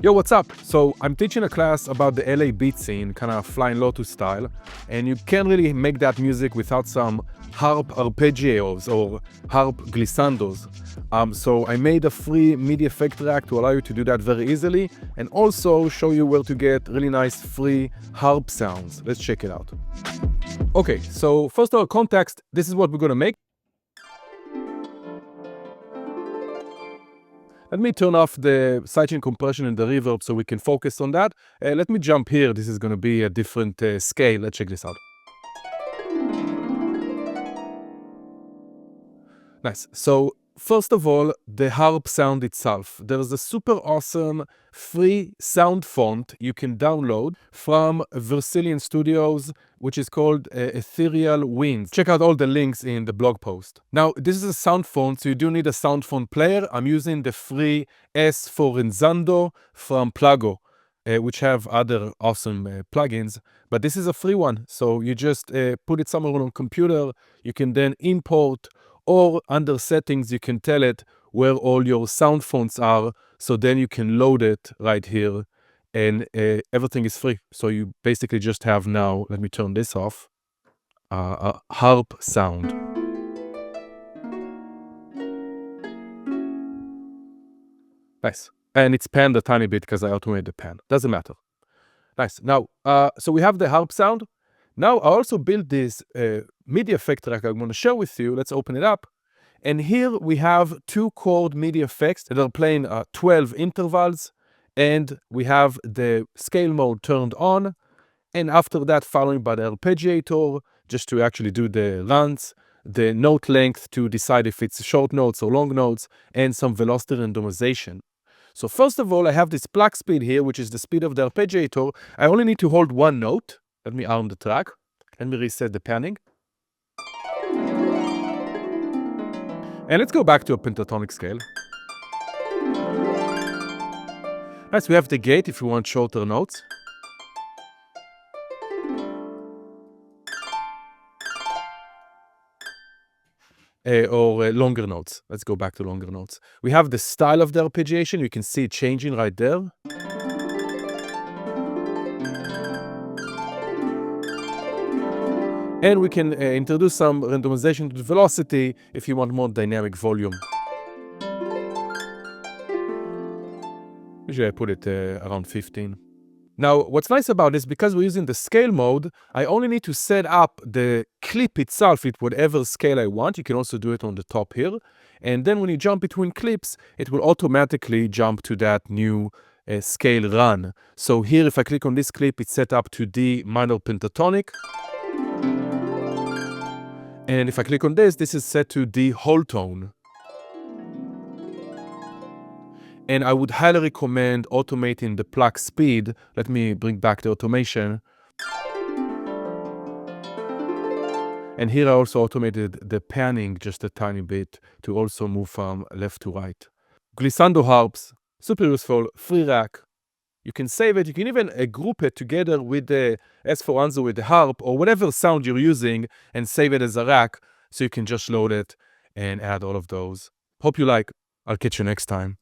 Yo, what's up? So I'm teaching a class about the LA beat scene, kind of Flying Lotus style, and you can't really make that music without some harp arpeggios or harp glissandos. So I made a free MIDI effect track to allow you to do that very easily, and also show you where to get really nice free harp sounds. Let's check it out. Okay, so first of all, context, this is what we're gonna make. Let me turn off the sidechain compression and the reverb so we can focus on that. Let me jump here. This is going to be a different scale. Let's check this out. Nice. So first of all, the harp sound itself. There's a super awesome free sound font you can download from Vercillion Studios, which is called Ethereal Winds. Check out all the links in the blog post. Now, this is a sound font, so you do need a sound font player. I'm using the free S for Glissando from Pluggo, which have other awesome plugins, but this is a free one. So you just put it somewhere on a computer. You can then import, or under settings, you can tell it where all your sound fonts are. So then you can load it right here, and everything is free. So you basically just have now, let me turn this off, a harp sound. Nice. And it's panned a tiny bit because I automated the pan. Doesn't matter. Nice. Now, so we have the harp sound. Now I also built this MIDI effect track I'm going to share with you. Let's open it up. And here we have 2 chord MIDI effects that are playing 12 intervals. And we have the scale mode turned on. And after that, following by the arpeggiator, just to actually do the runs, the note length to decide if it's short notes or long notes, and some velocity randomization. So first of all, I have this pluck speed here, which is the speed of the arpeggiator. I only need to hold one note. Let me arm the track. Let me reset the panning. And let's go back to a pentatonic scale. Nice, we have the gate if you want shorter notes. Or longer notes. Let's go back to longer notes. We have the style of the arpeggiation. You can see it changing right there. And we can introduce some randomization to the velocity if you want more dynamic volume. Usually I put it around 15. Now, what's nice about this, because we're using the scale mode, I only need to set up the clip itself with whatever scale I want. You can also do it on the top here. And then when you jump between clips, it will automatically jump to that new scale run. So here, if I click on this clip, it's set up to D minor pentatonic. And if I click on this, this is set to D whole tone. And I would highly recommend automating the pluck speed. Let me bring back the automation. And here I also automated the panning just a tiny bit to also move from left to right. Glissando harps, super useful, free rack. You can save it. You can even group it together with the S4 with the harp or whatever sound you're using and save it as a rack. So you can just load it and add all of those. Hope you like. I'll catch you next time.